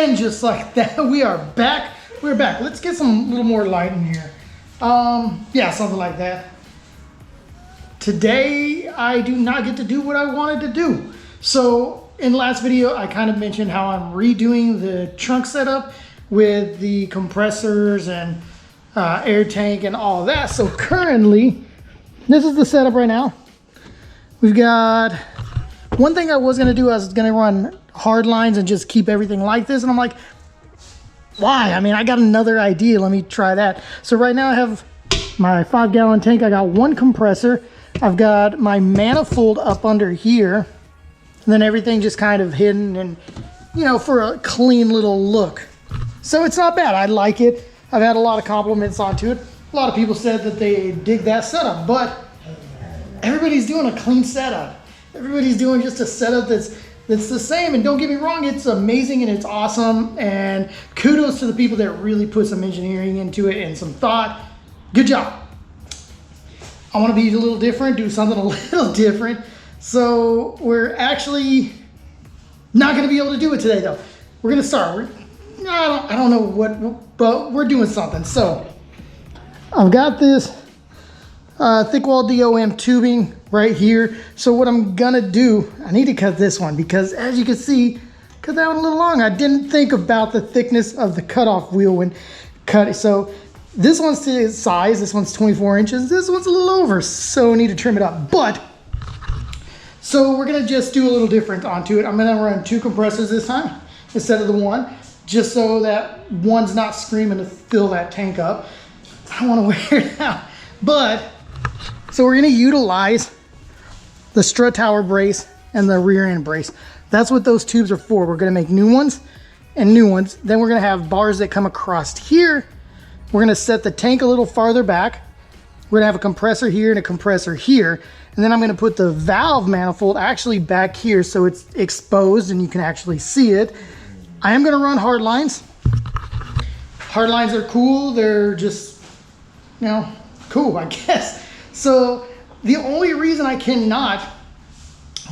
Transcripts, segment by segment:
And just like that, we are back. We're back. Let's get some little more light in here. Yeah, something like that. Today, I do not get to do what I wanted to do. So in the last video, I kind of mentioned how I'm redoing the trunk setup with the compressors and air tank and all of that. So currently, this is the setup right now. We've got, one thing I was gonna do, I was gonna run hard lines and just keep everything like this. And I'm like, why? I mean, I got another idea. Let me try that. So right now I have my 5-gallon tank. I got one compressor. I've got my manifold up under here. And then everything just kind of hidden and, you know, for a clean little look. So it's not bad. I like it. I've had a lot of compliments onto it. A lot of people said that they dig that setup, but everybody's doing a clean setup. Everybody's doing just a setup that's the same. And don't get me wrong, it's amazing and it's awesome. And kudos to the people that really put some engineering into it and some thought. Good job. I want to be a little different, do something a little different. So we're actually not going to be able to do it today though. We're going to start. I don't know what, but we're doing something. So I've got this thick wall DOM tubing right here. So what I'm gonna do, I need to cut this one because as you can see, cut that one a little long. I didn't think about the thickness of the cutoff wheel when cut it. So this one's to size, this one's 24 inches, this one's a little over, so I need to trim it up. But, so we're gonna just do a little different onto it. I'm gonna run 2 compressors this time instead of the one, just so that one's not screaming to fill that tank up. I don't wanna wear it out. But, so we're gonna utilize the strut tower brace and the rear end brace. That's what those tubes are for. We're gonna make new ones and new ones. Then we're gonna have bars that come across here. We're gonna set the tank a little farther back. We're gonna have a compressor here and a compressor here. And then I'm gonna put the valve manifold actually back here so it's exposed and you can actually see it. I am gonna run hard lines. Hard lines are cool. They're just, you know, cool, I guess. So the only reason I cannot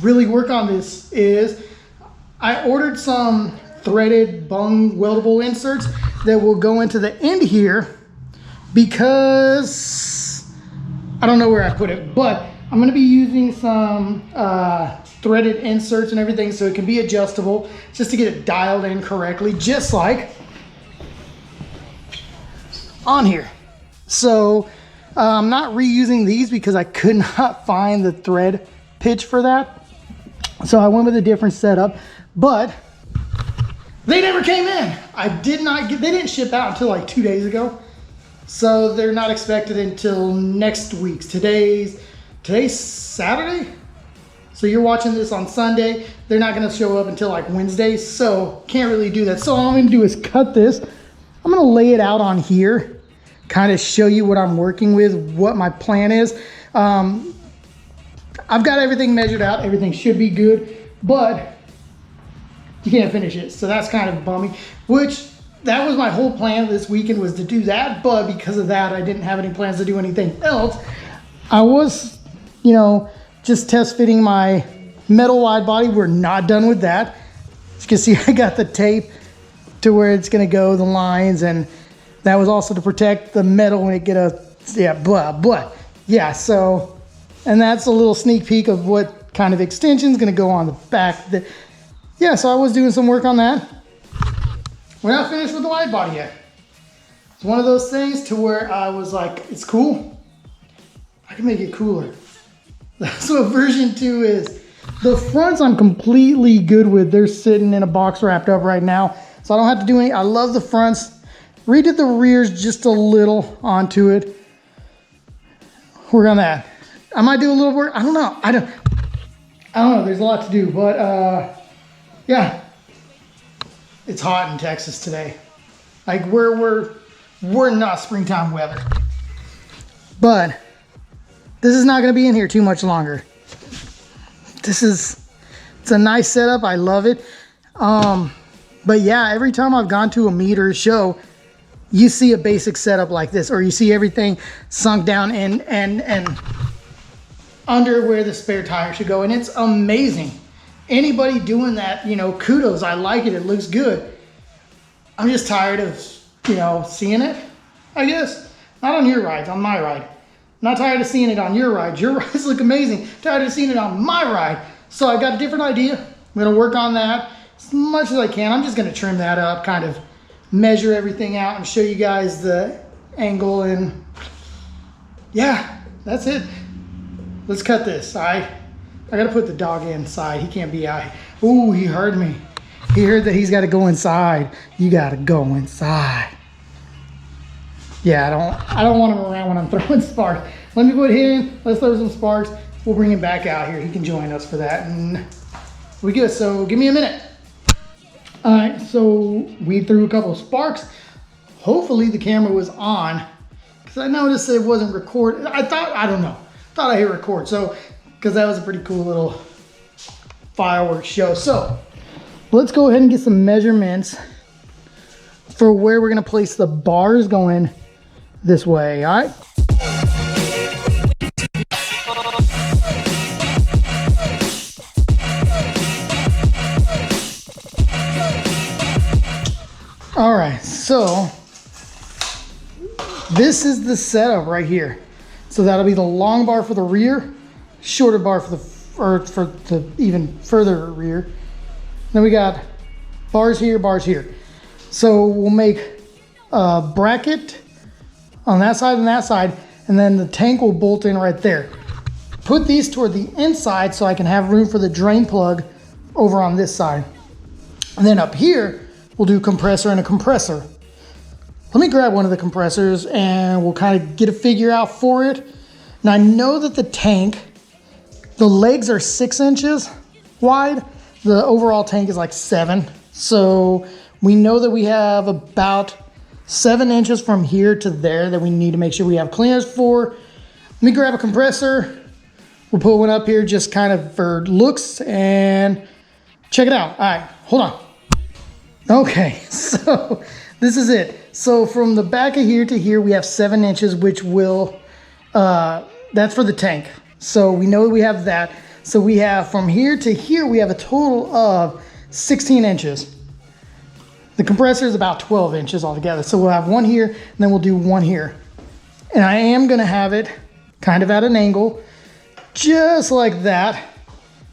really work on this is I ordered some threaded bung weldable inserts that will go into the end here because I don't know where I put it, but I'm going to be using some threaded inserts and everything so it can be adjustable just to get it dialed in correctly, just like on here. So I'm not reusing these because I could not find the thread pitch for that. So I went with a different setup, but they never came in. I did not get, they didn't ship out until like 2 days ago. So they're not expected until next week's. Today's Saturday. So you're watching this on Sunday. They're not gonna show up until like Wednesday. So can't really do that. So all I'm gonna do is cut this. I'm gonna lay it out on here, kind of show you what I'm working with, what my plan is. I've got everything measured out. Everything should be good, but you can't finish it. So that's kind of bumming, which that was my whole plan this weekend was to do that. But because of that, I didn't have any plans to do anything else. I was, you know, just test fitting my metal wide body. We're not done with that. As you can see, I got the tape to where it's gonna go, the lines, and that was also to protect the metal when it get a, yeah, blah. Yeah, so, and that's a little sneak peek of what kind of extension is gonna go on the back. Yeah, so I was doing some work on that. We're not finished with the wide body yet. It's one of those things to where I was like, it's cool. I can make it cooler. That's what version 2 is. The fronts I'm completely good with. They're sitting in a box wrapped up right now. So I don't have to do any, I love the fronts. Redid the rears just a little onto it. Work on that. I might do a little work. I don't know. I don't know. There's a lot to do, but yeah. It's hot in Texas today. Like we're not springtime weather. But this is not going to be in here too much longer. It's a nice setup. I love it. But yeah, every time I've gone to a meet or a show, you see a basic setup like this, or you see everything sunk down and under where the spare tire should go, and it's amazing. Anybody doing that, you know, kudos. I like it. It looks good. I'm just tired of, seeing it, I guess. Not on your rides, on my ride. Not tired of seeing it on your ride. Your rides look amazing. Tired of seeing it on my ride. So I got a different idea. I'm gonna work on that as much as I can. I'm just gonna trim that up, kind of measure everything out and show you guys the angle, and yeah, that's it. Let's cut this. I gotta put the dog inside. He can't be out. Ooh, he heard me. He heard that he's gotta go inside. You gotta go inside. Yeah, I don't want him around when I'm throwing sparks. Let me put him in, let's throw some sparks. We'll bring him back out here. He can join us for that, and we good. So give me a minute. All right, so we threw a couple of sparks. Hopefully the camera was on, because I noticed it wasn't recorded. I don't know. Thought I hit record, so, because that was a pretty cool little fireworks show. So let's go ahead and get some measurements for where we're gonna place the bars going this way, all right? All right, so this is the setup right here. So that'll be the long bar for the rear, shorter bar for the even further rear. Then we got bars here, bars here. So we'll make a bracket on that side and then the tank will bolt in right there. Put these toward the inside so I can have room for the drain plug over on this side. And then up here, we'll do compressor and a compressor. Let me grab one of the compressors and we'll kind of get a figure out for it. Now I know that the tank, the legs are 6 inches wide. The overall tank is like 7. So we know that we have about 7 inches from here to there that we need to make sure we have clearance for. Let me grab a compressor. We'll put one up here just kind of for looks and check it out. All right, hold on. Okay, so this is it. So from the back of here to here, we have 7 inches, which will, that's for the tank. So we know we have that. So we have from here to here, we have a total of 16 inches. The compressor is about 12 inches altogether. So we'll have one here, and then we'll do one here. And I am gonna have it kind of at an angle, just like that.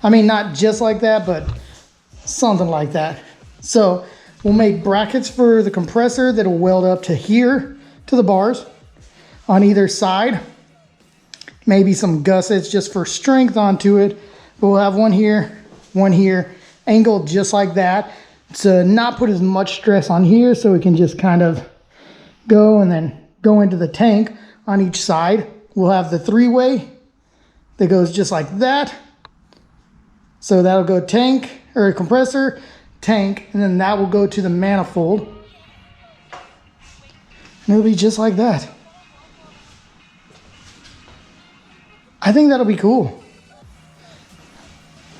I mean, not just like that, but something like that. So we'll make brackets for the compressor that'll weld up to here, to the bars on either side. Maybe some gussets just for strength onto it. But we'll have one here, angled just like that, to not put as much stress on here, so we can just kind of go and then go into the tank on each side. We'll have the 3-way that goes just like that. So that'll go tank, or compressor, tank, and then that will go to the manifold. And it'll be just like that. I think that'll be cool.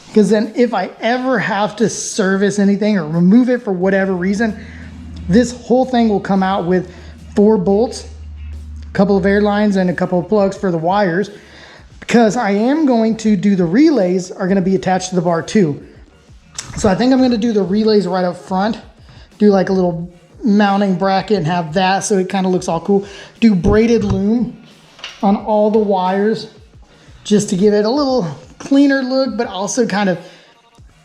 Because then if I ever have to service anything or remove it for whatever reason, this whole thing will come out with 4 bolts, a couple of air lines, and a couple of plugs for the wires. Because I am going to do the relays are going to be attached to the bar too. So I think I'm going to do the relays right up front. Do like a little mounting bracket and have that so it kind of looks all cool. Do braided loom on all the wires just to give it a little cleaner look, but also kind of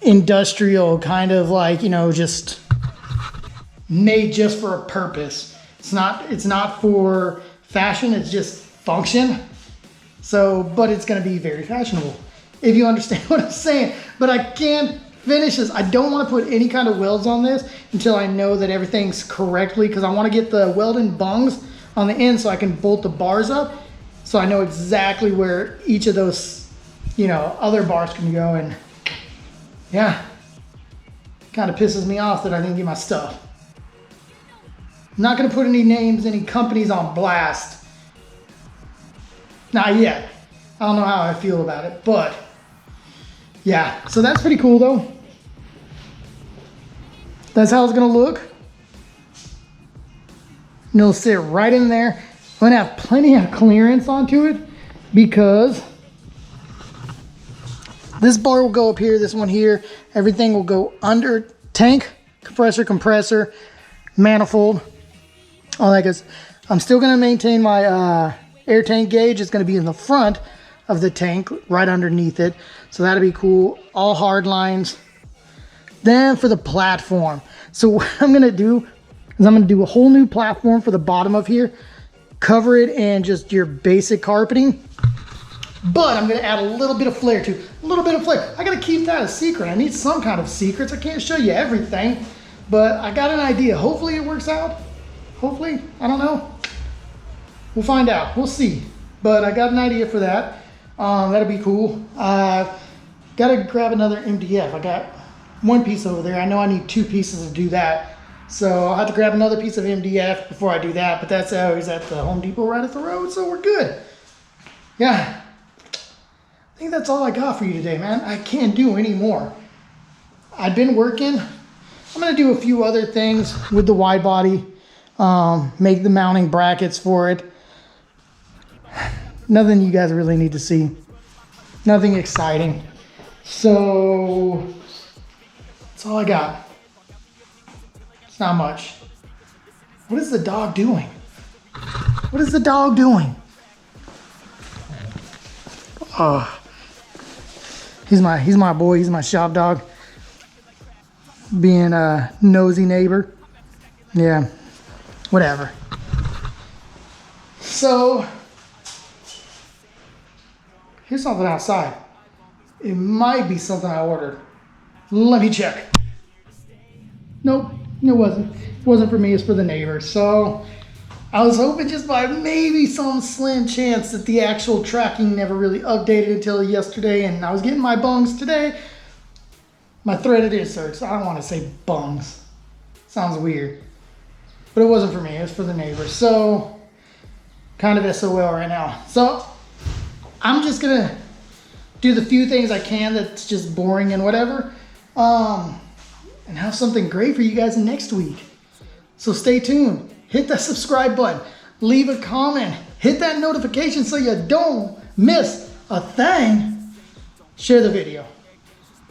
industrial, kind of like, just made just for a purpose. It's not for fashion, it's just function. So, but it's going to be very fashionable, if you understand what I'm saying. But I can't finish this. I don't want to put any kind of welds on this until I know that everything's correctly, because I want to get the welding bungs on the end so I can bolt the bars up, so I know exactly where each of those other bars can go. And yeah, kind of pisses me off that I didn't get my stuff. I'm not going to put any names, any companies on blast. Not yet. I don't know how I feel about it, but yeah. So that's pretty cool though. That's how it's going to look. And it'll sit right in there. I'm going to have plenty of clearance onto it, because this bar will go up here, this one here. Everything will go under tank, compressor, manifold, all that goes. I'm still going to maintain my air tank gauge. It's going to be in the front of the tank, right underneath it. So that'll be cool. All hard lines. Then for the platform. So what I'm going to do is I'm going to do a whole new platform for the bottom of here. Cover it in just your basic carpeting. But I'm going to add a little bit of flair to it. A little bit of flair. I got to keep that a secret. I need some kind of secrets. I can't show you everything. But I got an idea. Hopefully it works out. Hopefully. I don't know. We'll find out. We'll see. But I got an idea for that. That'll be cool. Got to grab another MDF. I got one piece over there. I know I need 2 pieces to do that. So I'll have to grab another piece of MDF before I do that. But that's always at the Home Depot right at the road. So we're good. Yeah. I think that's all I got for you today, man. I can't do any more. I've been working. I'm going to do a few other things with the wide body. Make the mounting brackets for it. Nothing you guys really need to see. Nothing exciting. So that's all I got. It's not much. What is the dog doing? What is the dog doing? He's my boy. He's my shop dog. Being a nosy neighbor. Yeah, whatever. So here's something outside. It might be something I ordered. Let me check. Nope, it wasn't. It wasn't for me, it's for the neighbor. So I was hoping just by maybe some slim chance that the actual tracking never really updated until yesterday, and I was getting my bungs today. My threaded inserts. I don't want to say bungs. Sounds weird. But it wasn't for me, it was for the neighbor. So kind of SOL right now. So I'm just gonna do the few things I can that's just boring and whatever, and have something great for you guys next week. So stay tuned. Hit that subscribe button. Leave a comment. Hit that notification so you don't miss a thing. Share the video.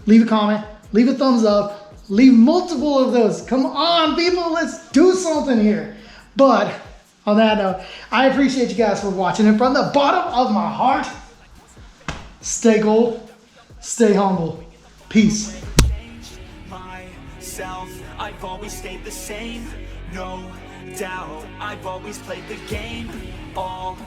Leave a comment. Leave a thumbs up. Leave multiple of those. Come on, people. Let's do something here. But on that note, I appreciate you guys for watching. And from the bottom of my heart, stay gold, stay humble. Peace. I've always stayed the same, no doubt. I've always played the game all